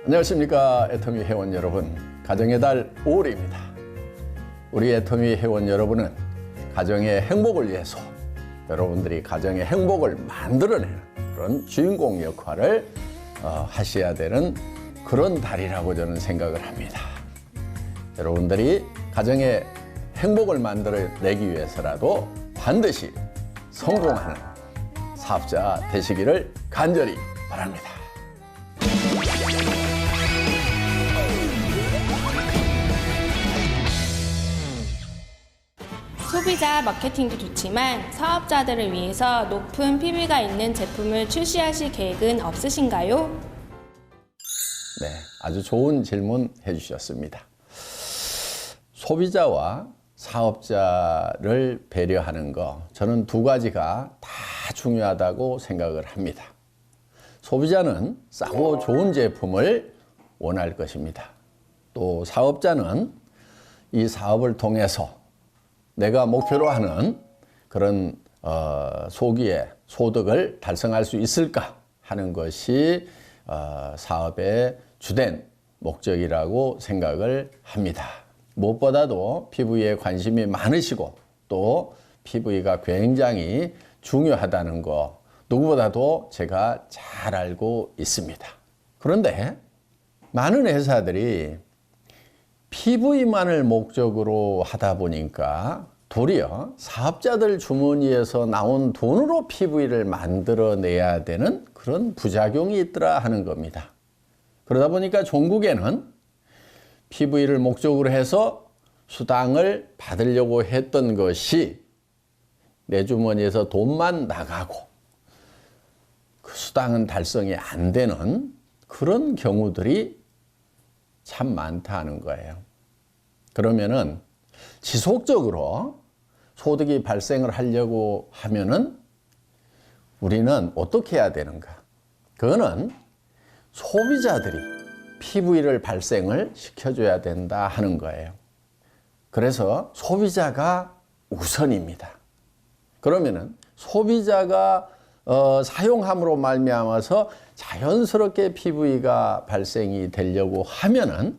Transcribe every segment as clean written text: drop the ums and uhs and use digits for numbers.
안녕하십니까, 애터미 회원 여러분. 가정의 달 5월입니다. 우리 애터미 회원 여러분은 가정의 행복을 위해서 여러분들이 가정의 행복을 만들어내는 그런 주인공 역할을 하셔야 되는 그런 달이라고 저는 생각을 합니다. 여러분들이 가정의 행복을 만들어내기 위해서라도 반드시 성공하는 사업자 되시기를 간절히 바랍니다. 소비자 마케팅도 좋지만 사업자들을 위해서 높은 PB가 있는 제품을 출시하실 계획은 없으신가요? 네, 아주 좋은 질문 해주셨습니다. 소비자와 사업자를 배려하는 거, 저는 두 가지가 다 중요하다고 생각을 합니다. 소비자는 싸고 좋은 제품을 원할 것입니다. 또 사업자는 이 사업을 통해서 내가 목표로 하는 그런 소기의 소득을 달성할 수 있을까 하는 것이 사업의 주된 목적이라고 생각을 합니다. 무엇보다도 PV에 관심이 많으시고 또 PV가 굉장히 중요하다는 거 누구보다도 제가 잘 알고 있습니다. 그런데 많은 회사들이 PV만을 목적으로 하다 보니까 도리어 사업자들 주머니에서 나온 돈으로 PV를 만들어내야 되는 그런 부작용이 있더라 하는 겁니다. 그러다 보니까 종국에는 PV를 목적으로 해서 수당을 받으려고 했던 것이 내 주머니에서 돈만 나가고 그 수당은 달성이 안 되는 그런 경우들이 참 많다는 거예요. 그러면은 지속적으로 소득이 발생을 하려고 하면은 우리는 어떻게 해야 되는가? 그거는 소비자들이 PV를 발생을 시켜줘야 된다 하는 거예요. 그래서 소비자가 우선입니다. 그러면은 소비자가 사용함으로 말미암아서 자연스럽게 PV가 발생이 되려고 하면은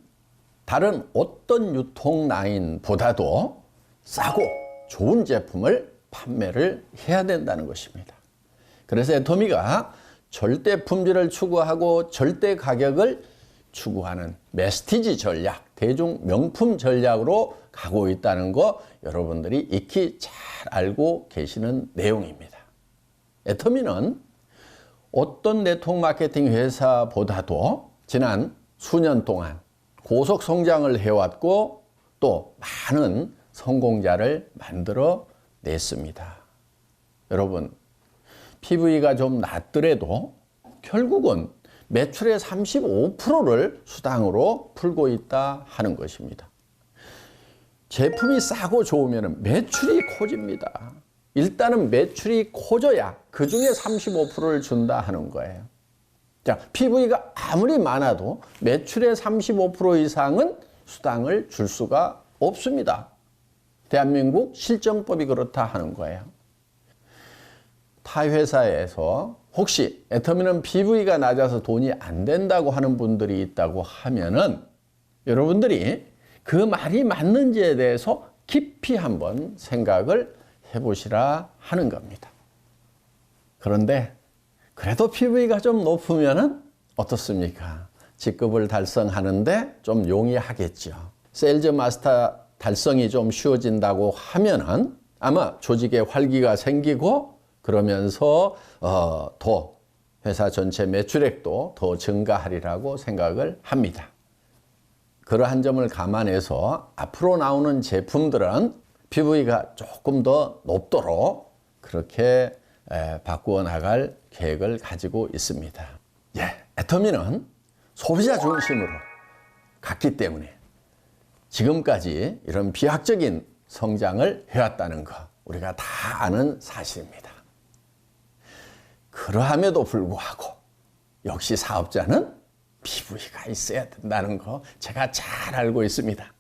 다른 어떤 유통 라인보다도 싸고 좋은 제품을 판매를 해야 된다는 것입니다. 그래서 애터미가 절대 품질을 추구하고 절대 가격을 추구하는 메스티지 전략, 대중 명품 전략으로 가고 있다는 거 여러분들이 익히 잘 알고 계시는 내용입니다. 애터미는 어떤 네트워크 마케팅 회사보다도 지난 수년 동안 고속 성장을 해왔고 또 많은 성공자를 만들어 냈습니다. 여러분, PV가 좀 낮더라도 결국은 매출의 35%를 수당으로 풀고 있다 하는 것입니다. 제품이 싸고 좋으면 매출이 커집니다. 일단은 매출이 커져야 그 중에 35%를 준다 하는 거예요. 자, PV가 아무리 많아도 매출의 35% 이상은 수당을 줄 수가 없습니다. 대한민국 실정법이 그렇다 하는 거예요. 타 회사에서 혹시 애터미는 PV가 낮아서 돈이 안 된다고 하는 분들이 있다고 하면은 여러분들이 그 말이 맞는지에 대해서 깊이 한번 생각을 해보시라 하는 겁니다. 그런데 그래도 PV가 좀 높으면은 어떻습니까? 직급을 달성하는데 좀 용이하겠죠. 세일즈 마스터 달성이 좀 쉬워진다고 하면은 아마 조직에 활기가 생기고 그러면서 더 회사 전체 매출액도 더 증가하리라고 생각을 합니다. 그러한 점을 감안해서 앞으로 나오는 제품들은 PV가 조금 더 높도록 그렇게 바꾸어 나갈 계획을 가지고 있습니다. 애터미는 소비자 중심으로 갔기 때문에 지금까지 이런 비약적인 성장을 해왔다는 거 우리가 다 아는 사실입니다. 그러함에도 불구하고 역시 사업자는 PV가 있어야 된다는 거 제가 잘 알고 있습니다.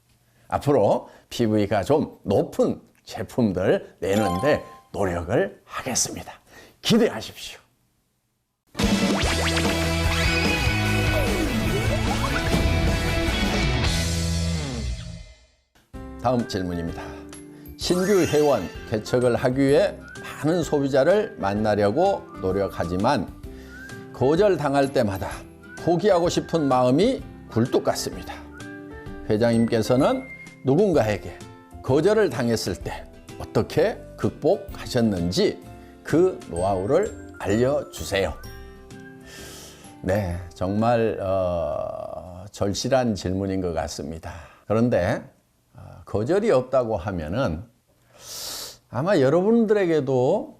앞으로 PV가 좀 높은 제품들 내는데 노력을 하겠습니다. 기대하십시오. 다음 질문입니다. 신규 회원 개척을 하기 위해 많은 소비자를 만나려고 노력하지만 거절당할 때마다 포기하고 싶은 마음이 굴뚝 같습니다. 회장님께서는 누군가에게 거절을 당했을 때 어떻게 극복하셨는지 그 노하우를 알려주세요. 네, 정말 절실한 질문인 것 같습니다. 그런데 거절이 없다고 하면은 아마 여러분들에게도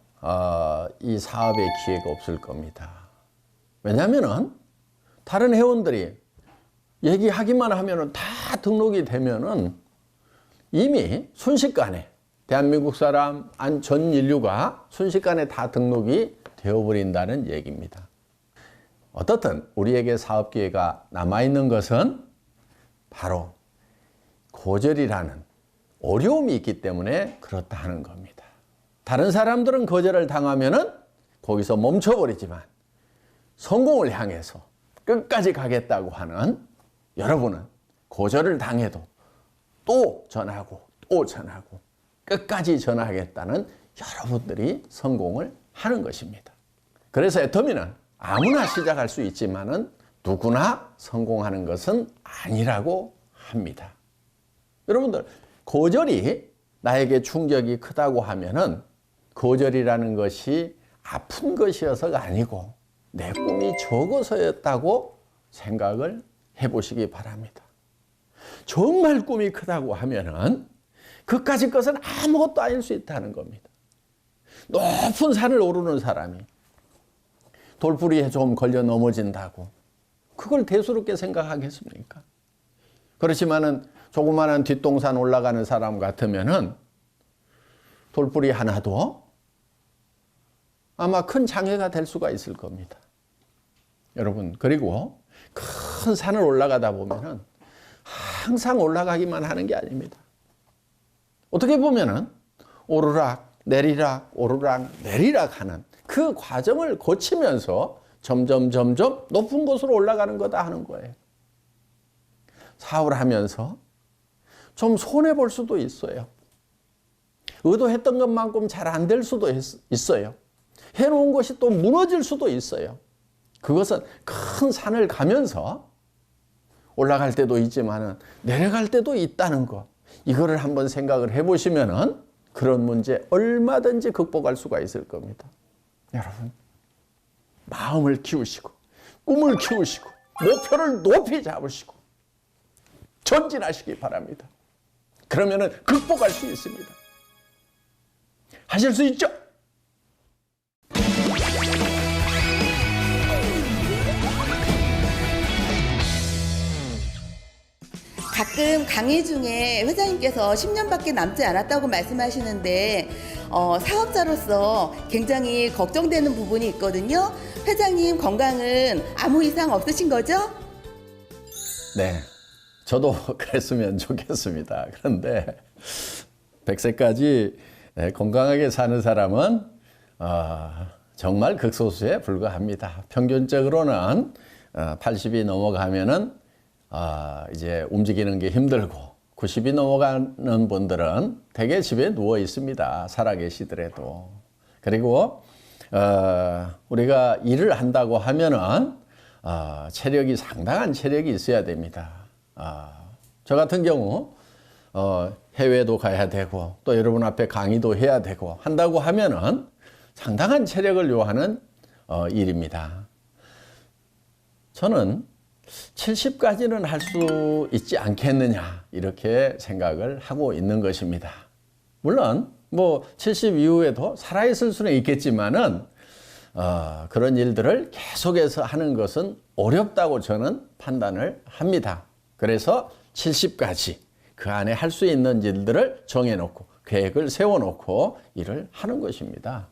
이 사업의 기회가 없을 겁니다. 왜냐하면은 다른 회원들이 얘기하기만 하면은 다 등록이 되면은 이미 순식간에 대한민국 사람, 전 인류가 순식간에 다 등록이 되어버린다는 얘기입니다. 어떻든 우리에게 사업 기회가 남아있는 것은 바로 거절이라는 어려움이 있기 때문에 그렇다 하는 겁니다. 다른 사람들은 거절을 당하면은 거기서 멈춰버리지만 성공을 향해서 끝까지 가겠다고 하는 여러분은 거절을 당해도 또 전하고 또 전하고 끝까지 전하겠다는 여러분들이 성공을 하는 것입니다. 그래서 애터미는 아무나 시작할 수 있지만은 누구나 성공하는 것은 아니라고 합니다. 여러분들, 거절이 나에게 충격이 크다고 하면은 거절이라는 것이 아픈 것이어서가 아니고 내 꿈이 적어서였다고 생각을 해보시기 바랍니다. 정말 꿈이 크다고 하면은 그까짓 것은 아무것도 아닐 수 있다는 겁니다. 높은 산을 오르는 사람이 돌부리에 좀 걸려 넘어진다고 그걸 대수롭게 생각하겠습니까? 그렇지만은 조그마한 뒷동산 올라가는 사람 같으면은 돌부리 하나도 아마 큰 장애가 될 수가 있을 겁니다. 여러분, 그리고 큰 산을 올라가다 보면은 항상 올라가기만 하는 게 아닙니다. 어떻게 보면은 오르락 내리락 오르락 내리락 하는 그 과정을 거치면서 점점 높은 곳으로 올라가는 거다 하는 거예요. 사업을 하면서 좀 손해볼 수도 있어요. 의도했던 것만큼 잘 안 될 수도 있어요. 해놓은 것이 또 무너질 수도 있어요. 그것은 큰 산을 가면서 올라갈 때도 있지만 내려갈 때도 있다는 것. 이거를 한번 생각을 해보시면은 그런 문제 얼마든지 극복할 수가 있을 겁니다. 여러분, 마음을 키우시고 꿈을 키우시고 목표를 높이 잡으시고 전진하시기 바랍니다. 그러면은 극복할 수 있습니다. 하실 수 있죠? 가끔 강의 중에 회장님께서 10년밖에 남지 않았다고 말씀하시는데 사업자로서 굉장히 걱정되는 부분이 있거든요. 회장님 건강은 아무 이상 없으신 거죠? 네, 저도 그랬으면 좋겠습니다. 그런데 100세까지 건강하게 사는 사람은 정말 극소수에 불과합니다. 평균적으로는 80이 넘어가면은 이제 움직이는 게 힘들고 90이 넘어가는 분들은 대개 집에 누워 있습니다. 살아계시더라도. 그리고 우리가 일을 한다고 하면은 체력이 상당한 체력이 있어야 됩니다. 저 같은 경우 해외도 가야 되고 또 여러분 앞에 강의도 해야 되고 한다고 하면은 상당한 체력을 요하는 일입니다. 저는 70까지는 할 수 있지 않겠느냐 이렇게 생각을 하고 있는 것입니다. 물론 뭐 70 이후에도 살아있을 수는 있겠지만은 그런 일들을 계속해서 하는 것은 어렵다고 저는 판단을 합니다. 그래서 70까지 그 안에 할 수 있는 일들을 정해놓고 계획을 세워놓고 일을 하는 것입니다.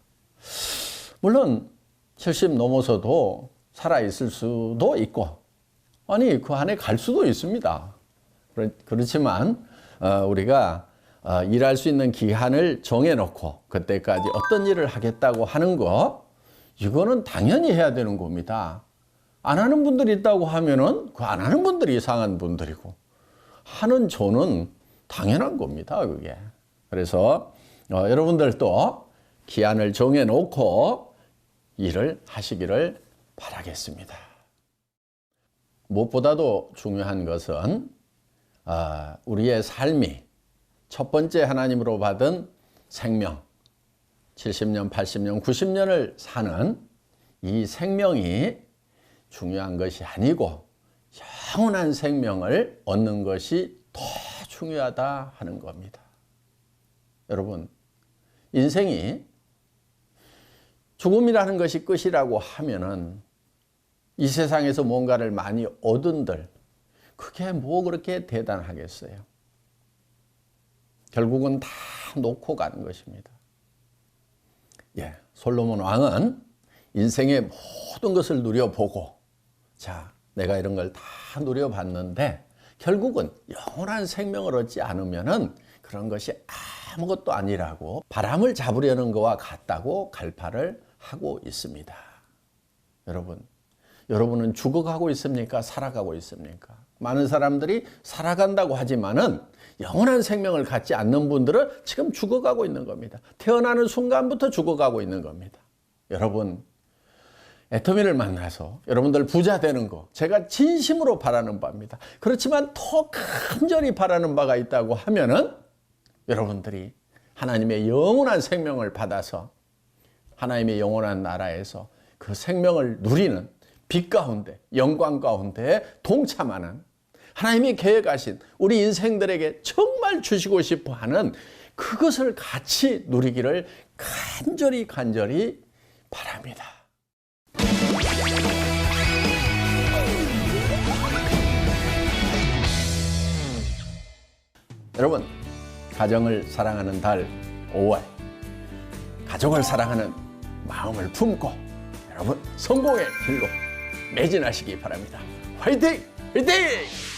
물론 70 넘어서도 살아있을 수도 있고 아니 그 안에 갈 수도 있습니다. 그렇지만 우리가 일할 수 있는 기한을 정해놓고 그때까지 어떤 일을 하겠다고 하는 거 이거는 당연히 해야 되는 겁니다. 안 하는 분들이 있다고 하면은 그 안 하는 분들이 이상한 분들이고 하는 저는 당연한 겁니다, 그게. 그래서 여러분들도 기한을 정해놓고 일을 하시기를 바라겠습니다. 무엇보다도 중요한 것은 우리의 삶이 첫 번째 하나님으로 받은 생명, 70년, 80년, 90년을 사는 이 생명이 중요한 것이 아니고 영원한 생명을 얻는 것이 더 중요하다 하는 겁니다. 여러분, 인생이 죽음이라는 것이 끝이라고 하면은 이 세상에서 뭔가를 많이 얻은들 그게 뭐 그렇게 대단하겠어요. 결국은 다 놓고 가는 것입니다. 솔로몬 왕은 인생의 모든 것을 누려보고 자, 내가 이런 걸 다 누려봤는데 결국은 영원한 생명을 얻지 않으면은 그런 것이 아무것도 아니라고 바람을 잡으려는 것과 같다고 갈파를 하고 있습니다. 여러분은 죽어가고 있습니까? 살아가고 있습니까? 많은 사람들이 살아간다고 하지만은 영원한 생명을 갖지 않는 분들은 지금 죽어가고 있는 겁니다. 태어나는 순간부터 죽어가고 있는 겁니다. 여러분, 애터미를 만나서 여러분들 부자 되는 거 제가 진심으로 바라는 바입니다. 그렇지만 더 간절히 바라는 바가 있다고 하면은 여러분들이 하나님의 영원한 생명을 받아서 하나님의 영원한 나라에서 그 생명을 누리는 빛 가운데 영광 가운데 동참하는 하나님이 계획하신 우리 인생들에게 정말 주시고 싶어 하는 그것을 같이 누리기를 간절히 바랍니다. 여러분, 가정을 사랑하는 달 5월, 가족을 사랑하는 마음을 품고 여러분 성공의 길로 매진하시기 바랍니다. 화이팅! 화이팅!